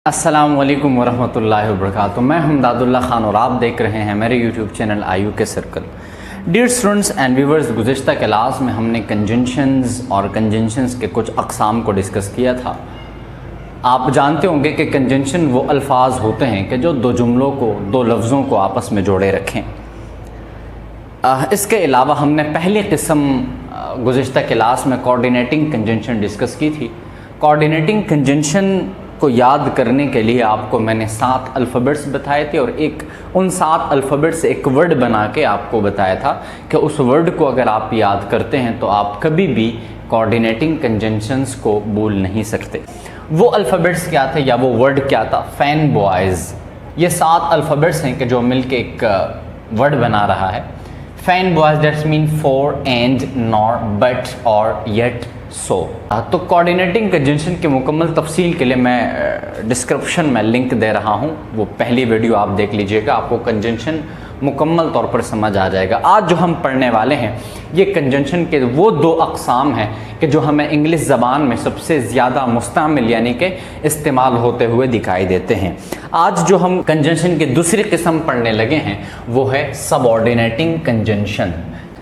अस्सलाम वालेकुम वरहमतुल्लाहि वबरकातुहू। मैं हमदादुल्ला ख़ान और आप देख रहे हैं मेरे यूट्यूब चैनल आयु के circle. Dear students and viewers, गुज़िश्ता क्लास में हमने कंजंक्शंस और कंजंक्शंस के कुछ अक़साम को डिस्कस किया था। आप जानते होंगे कि कंजंक्शन वो अल्फाज होते हैं कि जो दो जुमलों को, दो लफ्ज़ों को आपस में जोड़े रखें। इसके अलावा हमने पहली किस्म गुज़िश्ता क्लास में कोऑर्डिनेटिंग कंजंक्शन डिस्कस की थी। कोऑर्डिनेटिंग कंजंक्शन को याद करने के लिए आपको मैंने 7 अल्फ़ाबेट्स बताए थे और उन 7 अल्फ़ाबेट से एक वर्ड बना के आपको बताया था कि उस वर्ड को अगर आप याद करते हैं तो आप कभी भी कोऑर्डिनेटिंग कंजंक्शंस को भूल नहीं सकते। वो अल्फ़ाबेट्स क्या थे या वो वर्ड क्या था? Fan boys. ये 7 अल्फ़ाबेट्स हैं कि जो मिलके एक वर्ड बना रहा है। Fan boys that's mean for, and, nor, but और येट, सो। तो कोऑर्डिनेटिंग कंजंक्शन के मुकम्मल तफसील के लिए मैं डिस्क्रिप्शन में लिंक दे रहा हूँ, वो पहली वीडियो आप देख लीजिएगा, आपको कंजंक्शन मुकम्मल तौर पर समझ आ जाएगा। आज जो हम पढ़ने वाले हैं ये कंजंक्शन के वो 2 अक़साम हैं कि जो हमें इंग्लिश ज़बान में सबसे ज़्यादा मुस्तअमिल यानी कि इस्तेमाल होते हुए दिखाई देते हैं। आज जो हम कंजंक्शन की दूसरी किस्म पढ़ने लगे हैं वो है सबऑर्डिनेटिंग कंजंक्शन।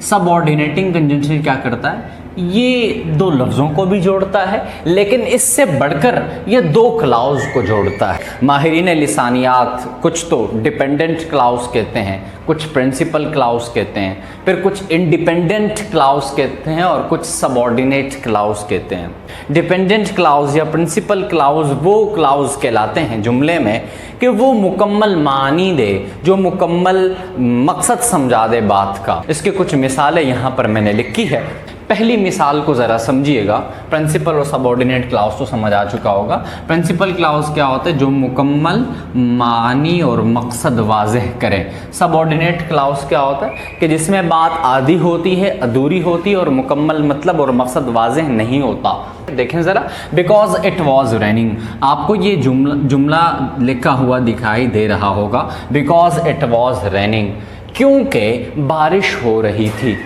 सबऑर्डिनेटिंग कंजंक्शन क्या करता है? ये 2 लफ्ज़ों को भी जोड़ता है, लेकिन इससे बढ़कर ये 2 क्लाउज़ को जोड़ता है। माहिरीन लिसानियात कुछ तो डिपेंडेंट क्लाउज़ कहते हैं, कुछ प्रिंसिपल क्लाउज़ कहते हैं, फिर कुछ इंडिपेंडेंट क्लाउज़ कहते हैं और कुछ सबऑर्डिनेट क्लाउज़ कहते हैं। डिपेंडेंट क्लाउज़ या प्रिंसिपल क्लाउज़ वो क्लाउज़ कहलाते हैं जुमले में कि वो मुकम्मल मानी दे, जो मुकम्मल मकसद समझा दे बात का। इसके कुछ मिसालें यहाँ पर मैंने लिखी है। पहली मिसाल को ज़रा समझिएगा। प्रिंसिपल और सबऑर्डिनेट क्लाउज़ तो समझ आ चुका होगा। प्रिंसिपल क्लाउज़ क्या होता है? जो मुकम्मल मानी और मकसद वाज़ेह करे। सबऑर्डिनेट क्लाउज़ क्या होता है? कि जिसमें बात आधी होती है, अधूरी होती है और मुकम्मल मतलब और मकसद वाज़ेह नहीं होता। देखें ज़रा, बिकॉज इट वॉज रेनिंग। आपको ये जुमला लिखा हुआ दिखाई दे रहा होगा, बिकॉज इट वॉज रेनिंग, क्योंकि बारिश हो रही थी।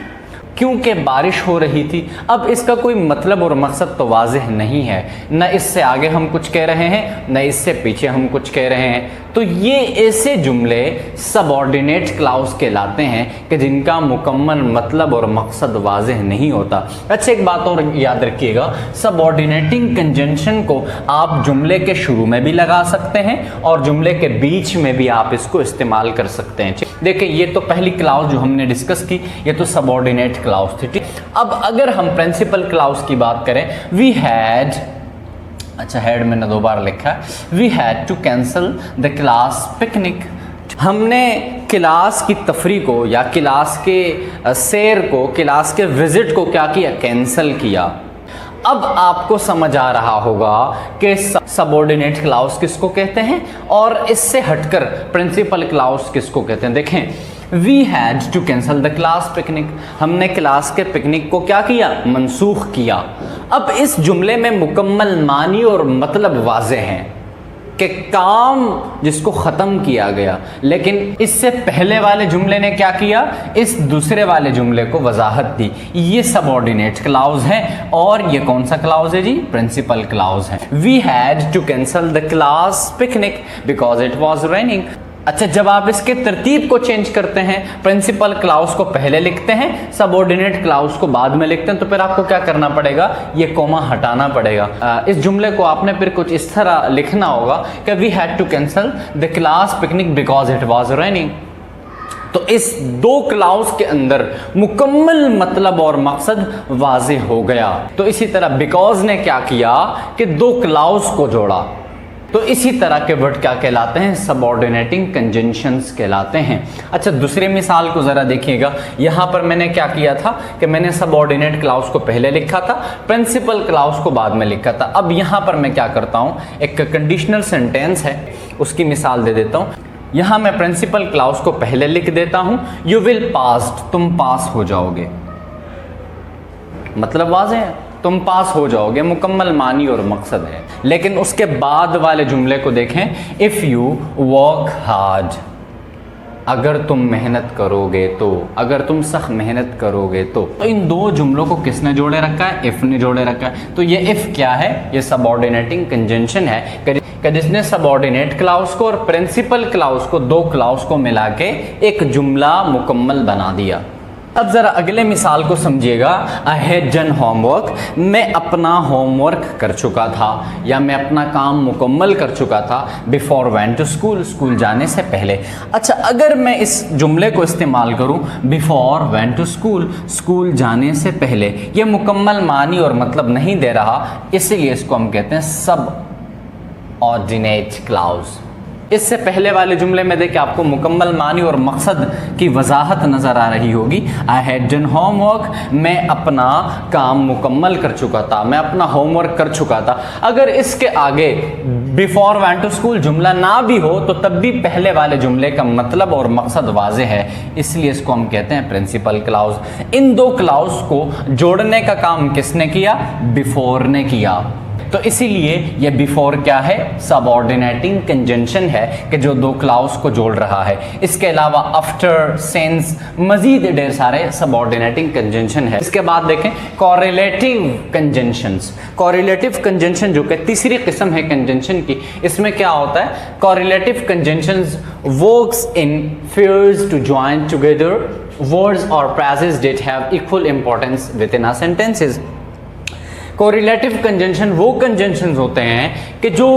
क्योंकि बारिश हो रही थी। अब इसका कोई मतलब और मकसद तो वाज़ेह नहीं है, न इससे आगे हम कुछ कह रहे हैं न इससे पीछे हम कुछ कह रहे हैं। तो ये ऐसे जुमले सबऑर्डिनेट क्लाउज़ कहलाते हैं कि जिनका मुकम्मल मतलब और मकसद वाज़ेह नहीं होता। अच्छा, एक बात और याद रखिएगा, सबऑर्डिनेटिंग कंजंक्शन को आप जुमले के शुरू में भी लगा सकते हैं और जुमले के बीच में भी आप इसको इस्तेमाल कर सकते हैं। देखिए, ये तो पहली क्लाउज़ जो हमने डिस्कस की, ये तो सबऑर्डिनेट क्लाउज़ थी, ठीक। अब अगर हम प्रिंसिपल क्लाउज़ की बात करें, वी हैड, अच्छा हैड मैंने 2 बार लिखा है, we had to cancel the class picnic. हमने क्लास की तफरी को या क्लास के सैर को, क्लास के विज़िट को क्या किया? कैंसिल किया। अब आपको समझ आ रहा होगा कि सबऑर्डिनेट क्लाउज़ किसको कहते हैं और इससे हटकर प्रिंसिपल क्लाउज़ किसको कहते हैं। देखें, we had to cancel the class picnic, हमने क्लास के पिकनिक को क्या किया? मनसूख किया। अब इस जुमले में मुकम्मल मानी और मतलब वाज़ेह हैं कि काम जिसको ख़त्म किया गया, लेकिन इससे पहले वाले जुमले ने क्या किया? इस दूसरे वाले जुमले को वजाहत दी। ये सबऑर्डिनेट क्लाउज़ है और ये कौन सा क्लाउज़ है जी? प्रिंसिपल क्लाउज़ है। We had to cancel the class picnic because it was raining. अच्छा, जब आप इसके तरतीब को चेंज करते हैं, प्रिंसिपल क्लाउज़ को पहले लिखते हैं, सबऑर्डिनेट क्लाउज़ को बाद में लिखते हैं, तो फिर आपको क्या करना पड़ेगा? ये कोमा हटाना पड़ेगा। इस जुमले को आपने फिर कुछ इस तरह लिखना होगा कि we had to cancel the class picnic because it was raining. तो इस 2 क्लाउज़ के अंदर मुकम्मल मतलब और मकसद वाज़ेह हो गया। तो इसी तरह बिकॉज ने क्या किया कि 2 क्लाउज़ को जोड़ा। तो इसी तरह के वर्ड क्या कहलाते हैं? सबऑर्डिनेटिंग कंजंक्शंस कहलाते हैं। अच्छा, दूसरी मिसाल को ज़रा देखिएगा। यहाँ पर मैंने क्या किया था कि मैंने सबऑर्डिनेट क्लाउज़ को पहले लिखा था, प्रिंसिपल क्लाउज़ को बाद में लिखा था। अब यहाँ पर मैं क्या करता हूँ, एक कंडीशनल सेंटेंस है, उसकी मिसाल दे देता हूँ। यहाँ मैं प्रिंसिपल क्लाउज़ को पहले लिख देता हूँ, यू विल पास्ड, तुम पास हो जाओगे। मतलब वाज़ेह है, तुम पास हो जाओगे, मुकम्मल मानी और मकसद है। लेकिन उसके बाद वाले जुमले को देखें, इफ़ यू वर्क हार्ड, अगर तुम मेहनत करोगे तो, अगर तुम सख्त मेहनत करोगे तो इन 2 जुमलों को किसने जोड़े रखा है? इफ़ ने जोड़े रखा है। तो ये इफ़ क्या है? ये सबऑर्डिनेटिंग कंजंक्शन है कि कि जिसने सबऑर्डिनेट क्लाउज को और प्रिंसिपल क्लाउज को, दो क्लाउज को मिला के एक जुमला मुकम्मल बना दिया। अब ज़रा अगले मिसाल को समझिएगा। आई हैड डन होमवर्क, मैं अपना होमवर्क कर चुका था या मैं अपना काम मुकम्मल कर चुका था। Before went to school, school जाने से पहले। अच्छा, अगर मैं इस जुमले को इस्तेमाल करूं before went to school, school जाने से पहले, ये मुकम्मल मानी और मतलब नहीं दे रहा, इसलिए इसको हम कहते हैं सब ऑर्डिनेट क्लाउज। इससे पहले वाले जुमले में देखिए आपको मुकम्मल मानी और मकसद की वजाहत नज़र आ रही होगी। आई हैड डन होमवर्क, मैं अपना काम मुकम्मल कर चुका था, मैं अपना होमवर्क कर चुका था। अगर इसके आगे बिफोर वेंट टू स्कूल जुमला ना भी हो तो तब भी पहले वाले जुमले का मतलब और मकसद वाजे है, इसलिए इसको हम कहते हैं प्रिंसिपल क्लाउज। इन दो क्लाउज को जोड़ने का काम किसने किया? बिफोर ने किया। तो इसीलिए ये बिफोर क्या है? सबऑर्डिनेटिंग कंजंक्शन है कि जो दो क्लाउज को जोड़ रहा है। इसके अलावा आफ्टर, सिंस, मजीद ढेर सारे सबऑर्डिनेटिंग कंजंक्शन है। इसके बाद देखें कॉरेलेटिव कंजंक्शंस। कॉरेलेटिव कंजंक्शन जो कि तीसरी किस्म है कंजंक्शन की, इसमें क्या होता है? Correlative conjunctions works in pairs to join together words और phrases that have equal importance within a sentences. Correlative conjunction वो कंजंक्शंस होते हैं कि जो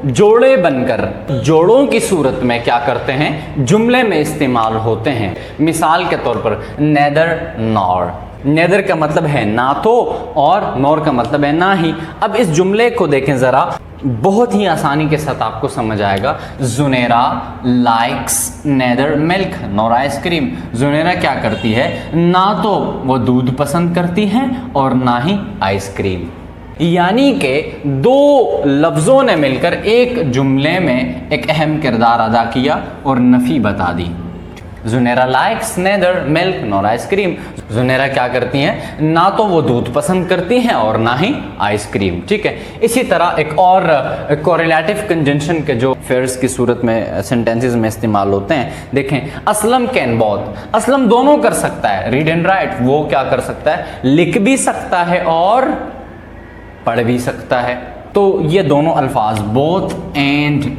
जोड़े बनकर जोड़ों की सूरत में क्या करते हैं? जुमले में इस्तेमाल होते हैं। मिसाल के तौर पर नेदर नॉर। नेदर का मतलब है ना तो और नॉर का मतलब है ना ही। अब इस जुमले को देखें ज़रा, बहुत ही आसानी के साथ आपको समझ आएगा। Zunaira likes neither milk nor ice cream. Zunaira क्या करती है? ना तो वो दूध पसंद करती है और ना ही आइसक्रीम। यानी कि दो लफ्ज़ों ने मिलकर एक जुमले में एक अहम किरदार अदा किया और नफ़ी बता दी। Zunaira likes neither milk nor ice cream. Zunaira क्या करती हैं? ना तो वो दूध पसंद करती हैं और ना ही आइसक्रीम। ठीक है। इसी तरह एक और कोरिलेटिव कंजंक्शन के जो फेयर्स की सूरत में सेंटेंसेस में इस्तेमाल होते हैं, देखें असलम कैन बोथ। असलम दोनों कर सकता है, रीड एंड राइट। वो क्या कर सकता है? लिख भी सकता है और पढ़ भी सकता है। तो ये दोनों अल्फाज बोथ एंड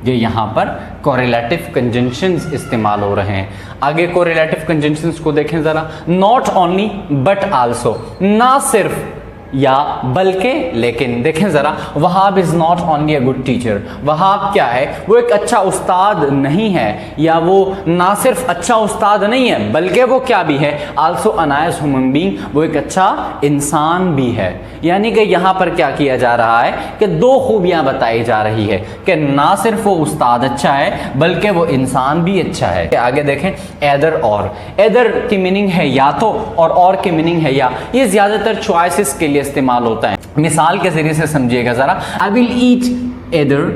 ये यहाँ पर कोरिलेटिव कंजंक्शंस इस्तेमाल हो रहे हैं। आगे कोरिलेटिव कंजंक्शंस को देखें ज़रा। नॉट ओनली बट आल्सो, ना सिर्फ या बल्कि लेकिन। देखें ज़रा, Wahab is not only a good teacher. Wahab क्या है? वो एक अच्छा उस्ताद नहीं है, या वो ना सिर्फ अच्छा उस्ताद नहीं है बल्कि वो क्या भी है? Also a nice human being, वो एक अच्छा इंसान भी है। यानी कि यहाँ पर क्या किया जा रहा है कि दो खूबियाँ बताई जा रही है कि ना सिर्फ वो उस्ताद अच्छा है बल्कि वो इंसान भी अच्छा है। आगे देखें एदर और। एदर की मीनिंग है या तो और की मीनिंग है या। ये ज़्यादातर चॉइसेस के लिए इस्तेमाल होता है। मिसाल के जरिए से समझिएगा ज़रा। I will eat either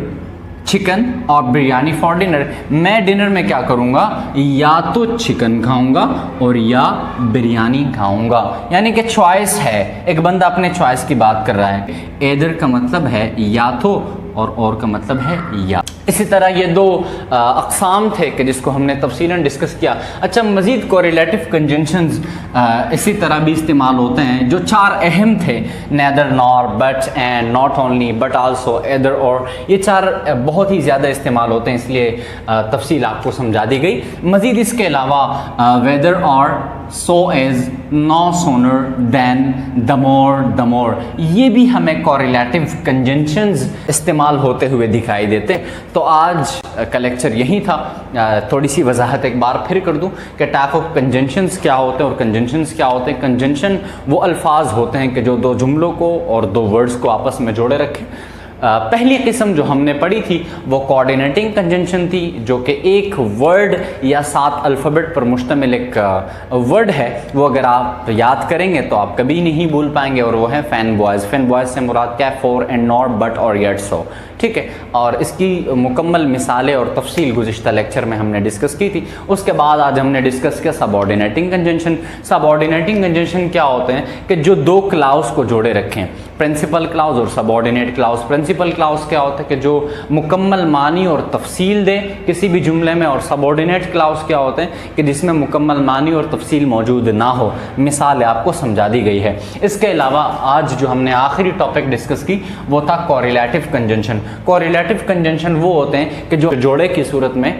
chicken और बिरयानी फॉर डिनर। मैं डिनर में क्या करूँगा? या तो चिकन खाऊंगा और या बिरयानी खाऊंगा। यानी कि चॉइस है, एक बंदा अपने चॉइस की बात कर रहा है। एदर का मतलब है या तो और का मतलब है या। इसी तरह ये दो अक़साम थे कि जिसको हमने तफसीलन डिस्कस किया। अच्छा, मज़ीद कोरिलेटिव कंजंक्शंस इसी तरह भी इस्तेमाल होते हैं। जो चार अहम थे, neither nor but and not only but also either और, ये चार बहुत ही ज़्यादा इस्तेमाल होते हैं, इसलिए तफसील आपको समझा दी गई। मज़ीद इसके अलावा वेदर और, so as, no sooner, than, the more, ये भी हमें कोरिलेटिव कंजंक्शंस इस्तेमाल होते हुए दिखाई देते। तो आज का लेक्चर यही था। थोड़ी सी वजाहत एक बार फिर कर दूं कि टाइप ऑफ कंजंक्शंस क्या होते हैं और कंजंक्शंस क्या होते हैं। कंजंक्शन वो अल्फाज होते हैं कि जो दो जुमलों को और दो वर्ड्स को आपस में जोड़े रखें। पहली किस्म जो हमने पढ़ी थी वो कोऑर्डिनेटिंग कंजंक्शन थी, जो कि एक वर्ड या 7 अल्फ़ाबेट पर मुश्तमिल एक वर्ड है। वो अगर आप याद करेंगे तो आप कभी नहीं भूल पाएंगे, और वो है फैन बॉयज़। फैन बॉयज़ से मुराद क्या है? फॉर एंड नॉट बट और येट सो। ठीक है। और इसकी मुकम्मल मिसालें और तफसील गुज़िश्ता लेक्चर में हमने डिस्कस की थी। उसके बाद आज हमने डिस्कस किया सबऑर्डिनेटिंग कंजंक्शन। सबऑर्डिनेटिंग कंजंक्शन क्या होते हैं कि जो दो क्लाउज को जोड़े रखें, प्रिंसिपल क्लाउज और सबऑर्डिनेट क्लाउज। प्रिंसिपल क्लाउज क्या होता है कि जो मुकम्मल मानी और तफसील दे किसी भी जुमले में, और सबऑर्डिनेट क्लाउज क्या होते हैं कि जिसमें मुकम्मल मानी और तफसील मौजूद ना हो। मिसाल आपको समझा दी गई है। इसके अलावा आज जो हमने आखिरी टॉपिक डिस्कस की वो था कोरिलेटिव कंजंक्शन। कोरिलेटिव कंजंक्शन वो होते हैं कि जो जोड़े की सूरत में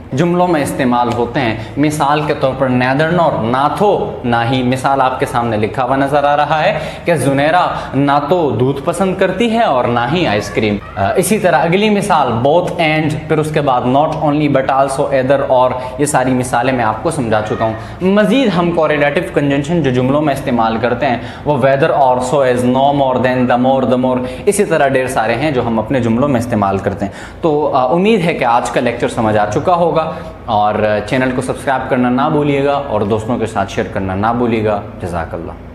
जुमलों में इस्तेमाल होते हैं। मिसाल के तौर पर नेदर नॉर, ना तो ना ही। मिसाल आपके सामने लिखा हुआ नजर आ रहा है कि जुनेरा ना तो दूध पसंद करती है और ना ही आइसक्रीम। इसी तरह अगली मिसाल बोथ एंड, फिर उसके बाद not only but also, either और। ये सारी मिसालें मैं आपको समझा चुका हूँ। मजीद हम कोरिलेटिव कंजंक्शन जो जुमलों में इस्तेमाल करते हैं वो वेदर और, so as, no more than, the more, इसी तरह ढेर सारे हैं जो हम अपने जुमलों में इस्तेमाल करते हैं। तो उम्मीद है कि आज का लेक्चर समझ आ चुका होगा, और चैनल को सब्सक्राइब करना ना भूलिएगा और दोस्तों के साथ शेयर करना ना भूलिएगा। जज़ाकल्लाह।